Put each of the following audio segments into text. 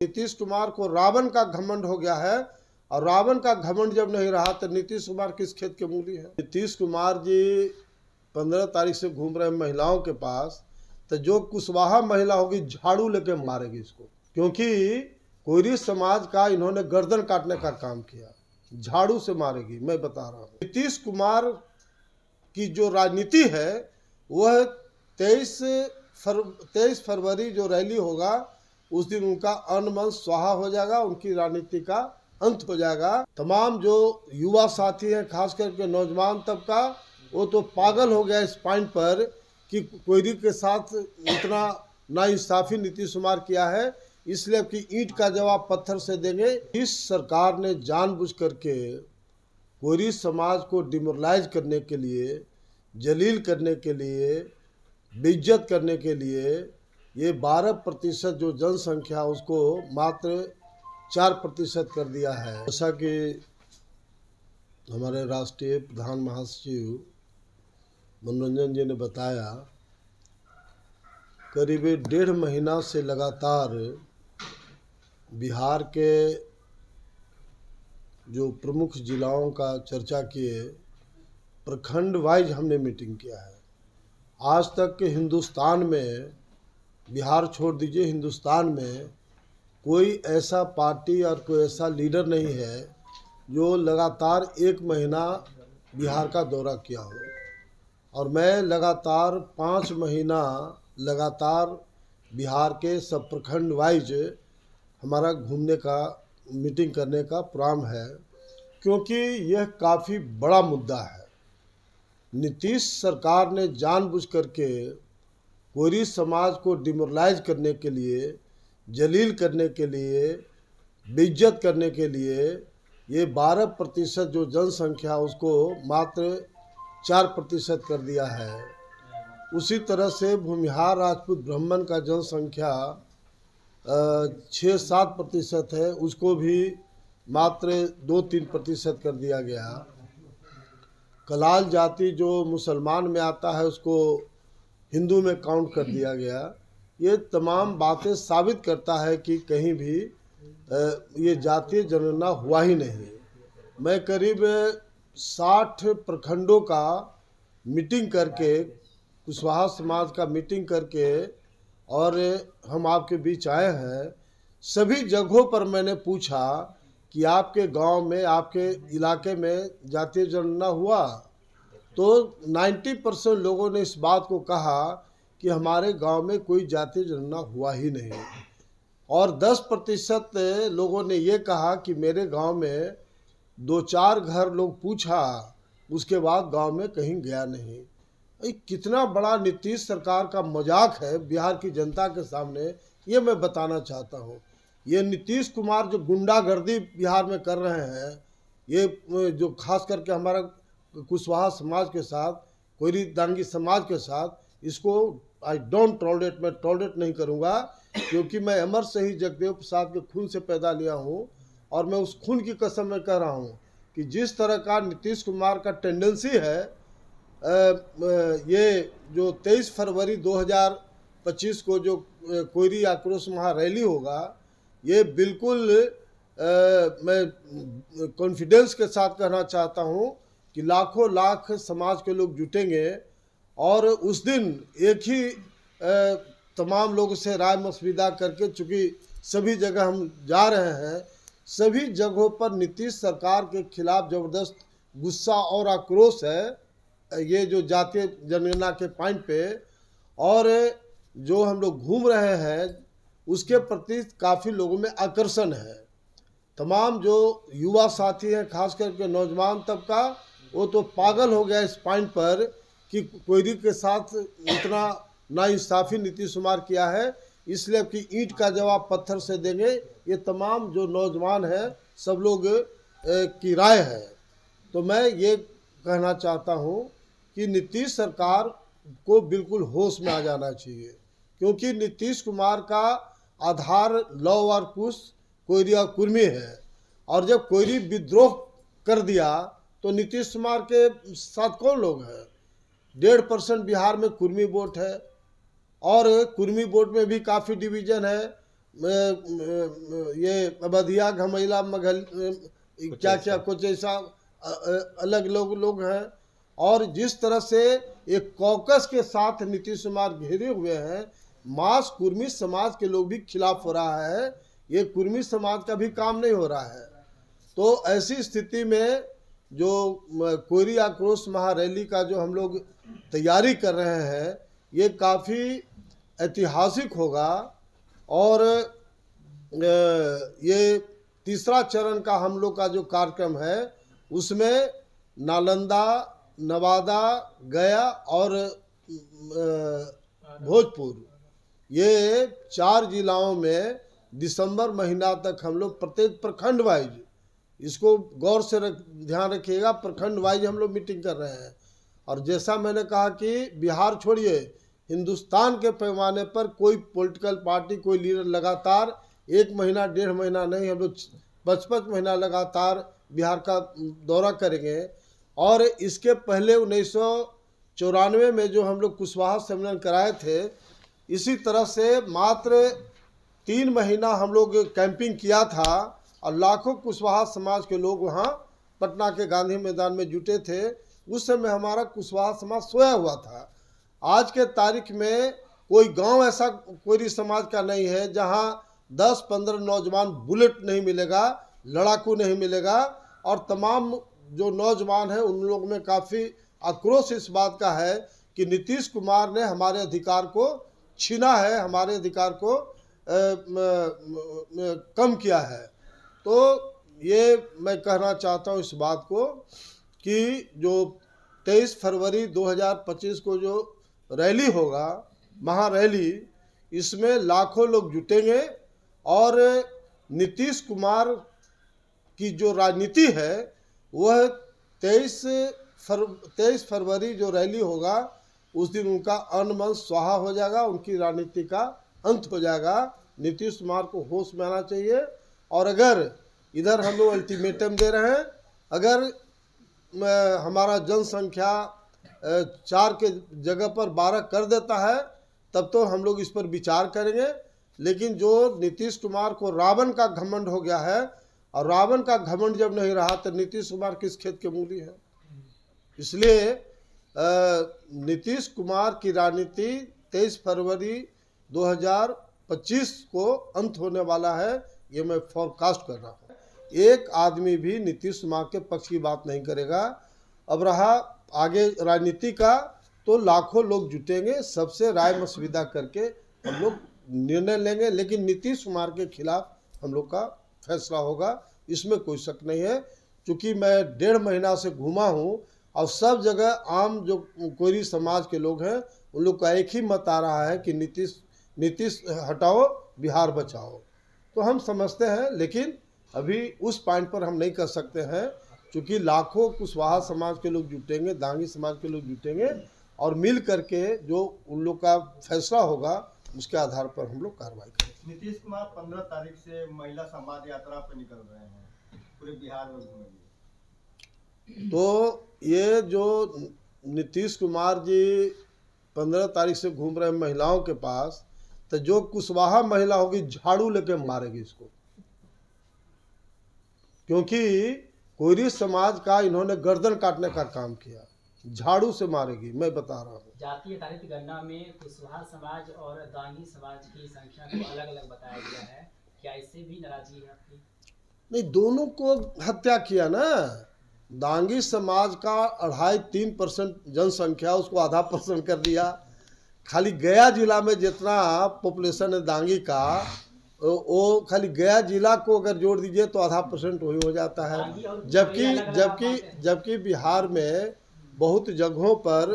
नीतीश कुमार को रावण का घमंड हो गया है और रावण का घमंड जब नहीं रहा तो नीतीश कुमार किस खेत के मूली है। नीतीश कुमार जी 15 तारीख से घूम रहे महिलाओं के पास, तो जो कुशवाहा महिला होगी झाड़ू लेके मारेगी इसको, क्योंकि कोयरी समाज का इन्होंने गर्दन काटने का काम किया, झाड़ू से मारेगी। मैं बता रहा हूँ नीतीश कुमार की जो राजनीति है वह 23 फरवरी जो रैली होगा उस दिन उनका अन्न मन स्वाहा हो जाएगा, उनकी राजनीति का अंत हो जाएगा। तमाम जो युवा साथी हैं, खास करके नौजवान तबका, वो तो पागल हो गया इस पॉइंट पर कि कोयरी के साथ इतना नाइंसाफी नीतीश कुमार किया है, इसलिए कि ईंट का जवाब पत्थर से देंगे। इस सरकार ने जानबूझ करके कोयरी समाज को डिमोरलाइज करने के लिए, जलील करने के लिए, बेइज्जत करने के लिए ये 12% जो जनसंख्या उसको मात्र 4% कर दिया है। जैसा कि हमारे राष्ट्रीय प्रधान महासचिव मनोरंजन जी ने बताया, करीब 1.5 महीना से लगातार बिहार के जो प्रमुख जिलाओं का चर्चा किए, प्रखंड वाइज हमने मीटिंग किया है। आज तक के हिंदुस्तान में, बिहार छोड़ दीजिए, हिंदुस्तान में कोई ऐसा पार्टी और कोई ऐसा लीडर नहीं है जो लगातार 1 महीना बिहार का दौरा किया हो। और मैं लगातार 5 महीना लगातार बिहार के सब प्रखंड वाइज हमारा घूमने का, मीटिंग करने का प्रोग्राम है, क्योंकि यह काफ़ी बड़ा मुद्दा है। नीतीश सरकार ने जानबूझ करके कोयरी समाज को डिमोरलाइज करने के लिए, जलील करने के लिए, बेइज्जत करने के लिए ये 12% जो जनसंख्या उसको मात्र 4% कर दिया है। उसी तरह से भूमिहार राजपूत ब्राह्मण का जनसंख्या 6-7% है, उसको भी मात्र 2-3% कर दिया गया। कलाल जाति जो मुसलमान में आता है उसको हिंदू में काउंट कर दिया गया। ये तमाम बातें साबित करता है कि कहीं भी ये जातीय जनगणना हुआ ही नहीं। मैं करीब 60 प्रखंडों का मीटिंग करके, कुशवाहा समाज का मीटिंग करके, और हम आपके बीच आए हैं। सभी जगहों पर मैंने पूछा कि आपके गांव में, आपके इलाके में जातीय जनगणना हुआ? तो 90% लोगों ने इस बात को कहा कि हमारे गांव में कोई जातीय जनगणना हुआ ही नहीं। और 10% लोगों ने ये कहा कि मेरे गांव में 2-4 घर लोग पूछा, उसके बाद गांव में कहीं गया नहीं। कितना बड़ा नीतीश सरकार का मजाक है बिहार की जनता के सामने, ये मैं बताना चाहता हूँ। ये नीतीश कुमार जो गुंडागर्दी बिहार में कर रहे हैं, ये जो खास करके हमारा कुशवाहा समाज के साथ, कोयरी दांगी समाज के साथ, इसको आई डोंट टॉलरेट, मैं टॉलरेट नहीं करूँगा, क्योंकि मैं अमर शहीद जगदेव प्रसाद के खून से पैदा लिया हूँ। और मैं उस खून की कसम में कह रहा हूँ कि जिस तरह का नीतीश कुमार का टेंडेंसी है, ये जो 23 फरवरी 2025 को जो कोयरी आक्रोश महा रैली होगा, ये बिल्कुल मैं कॉन्फिडेंस के साथ कहना चाहता हूँ कि लाखों लाख समाज के लोग जुटेंगे। और उस दिन एक ही तमाम लोगों से राय मशविरा करके, चूँकि सभी जगह हम जा रहे हैं, सभी जगहों पर नीतीश सरकार के खिलाफ ज़बरदस्त गुस्सा और आक्रोश है, ये जो जातीय जनगणना के पॉइंट पे। और जो हम लोग घूम रहे हैं उसके प्रति काफ़ी लोगों में आकर्षण है। तमाम जो युवा साथी हैं, खास करके नौजवान तबका, वो तो पागल हो गया इस पॉइंट पर कि कोयरी के साथ इतना नाइंसाफी नीतीश कुमार किया है, इसलिए कि ईंट का जवाब पत्थर से देंगे। ये तमाम जो नौजवान हैं सब लोग की राय है। तो मैं ये कहना चाहता हूँ कि नीतीश सरकार को बिल्कुल होश में आ जाना चाहिए, क्योंकि नीतीश कुमार का आधार लव और कुश, कोयरी और कुर्मी है। और जब कोयरी विद्रोह कर दिया तो नीतीश कुमार के साथ कौन लोग हैं? 1.5% बिहार में कुर्मी वोट है, और कुर्मी वोट में भी काफ़ी डिवीज़न है। ये अवधिया घमैला मगल क्या क्या कुछ ऐसा अलग लोग हैं। और जिस तरह से एक कॉकस के साथ नीतीश कुमार घेरे हुए हैं, मास कुर्मी समाज के लोग भी खिलाफ हो रहा है, ये कुर्मी समाज का भी काम नहीं हो रहा है। तो ऐसी स्थिति में जो कोयरी आक्रोश महारैली का जो हम लोग तैयारी कर रहे हैं, ये काफ़ी ऐतिहासिक होगा। और ये तीसरा चरण का हम लोग का जो कार्यक्रम है, उसमें नालंदा, नवादा, गया और भोजपुर, ये 4 जिलाओं में दिसंबर महीना तक हम लोग प्रत्येक प्रखंड वाइज, इसको गौर से ध्यान रखिएगा, प्रखंड वाइज हम लोग मीटिंग कर रहे हैं। और जैसा मैंने कहा कि बिहार छोड़िए, हिंदुस्तान के पैमाने पर कोई पॉलिटिकल पार्टी, कोई लीडर लगातार 1 महीना 1.5 महीना नहीं, हम लोग 5-5 महीना लगातार बिहार का दौरा करेंगे। और इसके पहले 1994 में जो हम लोग कुशवाहा सम्मेलन कराए थे, इसी तरह से मात्र 3 महीना हम लोग कैंपिंग किया था और लाखों कुशवाहा समाज के लोग वहाँ पटना के गांधी मैदान में जुटे थे। उस समय हमारा कुशवाहा समाज सोया हुआ था। आज के तारीख में कोई गांव ऐसा कोई समाज का नहीं है जहां 10-15 नौजवान बुलेट नहीं मिलेगा, लड़ाकू नहीं मिलेगा। और तमाम जो नौजवान हैं उन लोगों में काफ़ी आक्रोश इस बात का है कि नीतीश कुमार ने हमारे अधिकार को छीना है, हमारे अधिकार को कम किया है। तो ये मैं कहना चाहता हूँ इस बात को कि जो 23 फरवरी 2025 को जो रैली होगा, महारैली, इसमें लाखों लोग जुटेंगे। और नीतीश कुमार की जो राजनीति है वह 23 फरवरी जो रैली होगा, उस दिन उनका अन्न मन स्वाहा हो जाएगा, उनकी राजनीति का अंत हो जाएगा। नीतीश कुमार को होश में आना चाहिए। और अगर इधर हम लोग अल्टीमेटम दे रहे हैं, अगर हमारा जनसंख्या 4 के जगह पर 12 कर देता है, तब तो हम लोग इस पर विचार करेंगे। लेकिन जो नीतीश कुमार को रावण का घमंड हो गया है, और रावण का घमंड जब नहीं रहा तो नीतीश कुमार किस खेत के मूली है। इसलिए नीतीश कुमार की राजनीति 23 फरवरी 2025 को अंत होने वाला है, ये मैं फोरकास्ट कर रहा हूँ। एक आदमी भी नीतीश कुमार के पक्ष की बात नहीं करेगा। अब रहा आगे राजनीति का, तो लाखों लोग जुटेंगे, सबसे राय मशविरा करके हम लोग निर्णय लेंगे। लेकिन नीतीश कुमार के खिलाफ हम लोग का फैसला होगा, इसमें कोई शक नहीं है। क्योंकि मैं 1.5 महीना से घूमा हूँ और सब जगह आम जो कोयरी समाज के लोग हैं, उन लोग का एक ही मत आ रहा है कि नीतीश हटाओ, बिहार बचाओ। तो हम समझते हैं, लेकिन अभी उस पॉइंट पर हम नहीं कर सकते हैं, क्योंकि लाखों कुशवाहा समाज के लोग जुटेंगे, दांगी समाज के लोग जुटेंगे, और मिल करके जो उन लोग का फैसला होगा उसके आधार पर हम लोग कार्रवाई करेंगे। नीतीश कुमार 15 तारीख से महिला संवाद यात्रा पर निकल रहे हैं, पूरे बिहार में घूमेंगे। तो ये जो नीतीश कुमार जी 15 तारीख से घूम रहे हैं महिलाओं के पास, तो जो कुशवाहा महिला होगी झाड़ू लेके मारेगी इसको। क्योंकि कोयरी समाज का इन्होंने गर्दन काटने का काम किया, झाड़ू से मारेगी, मैं बता रहा हूँ। जातीय आधारित गणना में कुशवाहा समाज और दांगी समाज की संख्या को अलग अलग बताया गया है, क्या इससे भी नाराजगी है आपकी? नहीं, दोनों को हत्या किया ना। दांगी समाज का 2.5-3% जनसंख्या, उसको 0.5% कर दिया। खाली गया जिला में जितना पॉपुलेशन है दांगी का, वो खाली गया जिला को अगर जोड़ दीजिए तो 0.5% वही हो जाता है। जबकि बिहार में बहुत जगहों पर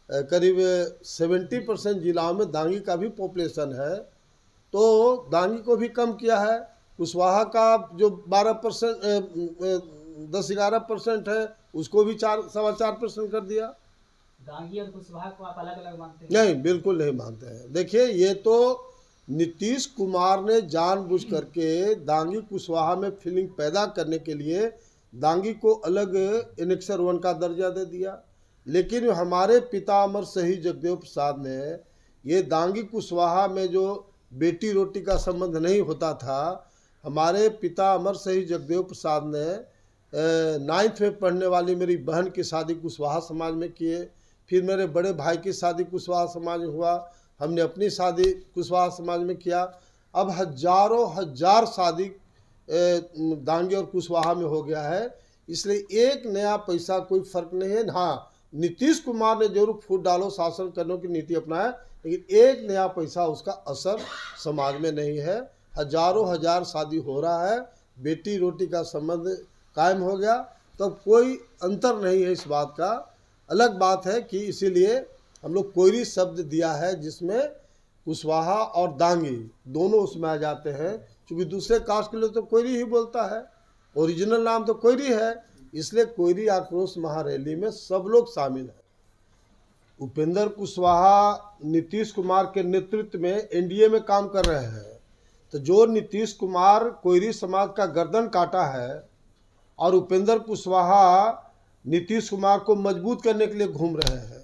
करीब 70% जिलाओं में दांगी का भी पॉपुलेशन है, तो दांगी को भी कम किया है। कुशवाहा का जो 10-11% है, उसको भी 4.25% कर दिया। दांगी और कुशवाहा को आप अलग अलग मानते हैं? नहीं, बिल्कुल नहीं मानते हैं। देखिए, ये तो नीतीश कुमार ने जानबूझ करके दांगी कुशवाहा में फीलिंग पैदा करने के लिए दांगी को अलग एनेक्सर 1 का दर्जा दे दिया। लेकिन हमारे पितामह शहीद जगदेव प्रसाद ने ये दांगी कुशवाहा में जो बेटी रोटी का संबंध नहीं होता था। हमारे पिता अमर शहीद जगदेव प्रसाद ने 9th में पढ़ने वाली मेरी बहन की शादी कुशवाहा समाज में किए। फिर मेरे बड़े भाई की शादी कुशवाहा समाज में हुआ, हमने अपनी शादी कुशवाहा समाज में किया। अब हजारों हजार शादी दांगी और कुशवाहा में हो गया है। इसलिए एक नया पैसा कोई फर्क नहीं है। हाँ, नीतीश कुमार ने जरूर फूट डालो शासन करने की नीति अपनाया, लेकिन एक नया पैसा उसका असर समाज में नहीं है। हजारों हजार शादी हो रहा है, बेटी रोटी का संबंध कायम हो गया, तो कोई अंतर नहीं है इस बात का। अलग बात है कि इसीलिए हम लोग कोयरी शब्द दिया है, जिसमें कुशवाहा और दांगी दोनों उसमें आ जाते हैं। क्योंकि दूसरे कास्ट के लिए तो कोयरी ही बोलता है, ओरिजिनल नाम तो कोयरी है, इसलिए कोयरी आक्रोश महारैली में सब लोग शामिल हैं। उपेंद्र कुशवाहा नीतीश कुमार के नेतृत्व में एनडीए में काम कर रहे हैं। तो जो नीतीश कुमार कोयरी समाज का गर्दन काटा है और उपेंद्र कुशवाहा नीतीश कुमार को मजबूत करने के लिए घूम रहे हैं,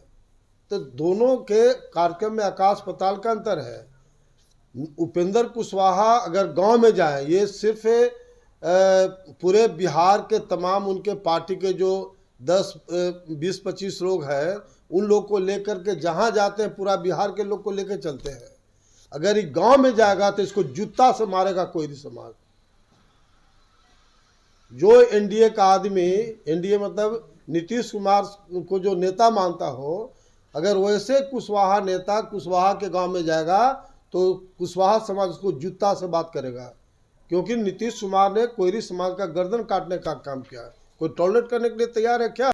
तो दोनों के कार्यक्रम में आकाश पाताल का अंतर है। उपेंद्र कुशवाहा अगर गांव में जाए, ये सिर्फ पूरे बिहार के तमाम उनके पार्टी के जो 10-20-25 लोग हैं, उन लोग को लेकर के जहां जाते हैं पूरा बिहार के लोग को लेकर चलते हैं। अगर ये गांव में जाएगा तो इसको जूता से मारेगा कोयरी समाज। जो एनडीए का आदमी, एनडीए मतलब नीतीश कुमार को जो नेता मानता हो, अगर वैसे कुशवाहा नेता कुशवाहा के गांव में जाएगा तो कुशवाहा समाज उसको जूता से बात करेगा, क्योंकि नीतीश कुमार ने कोयरी समाज का गर्दन काटने का काम किया। कोई टॉलरेट करने के लिए तैयार है क्या?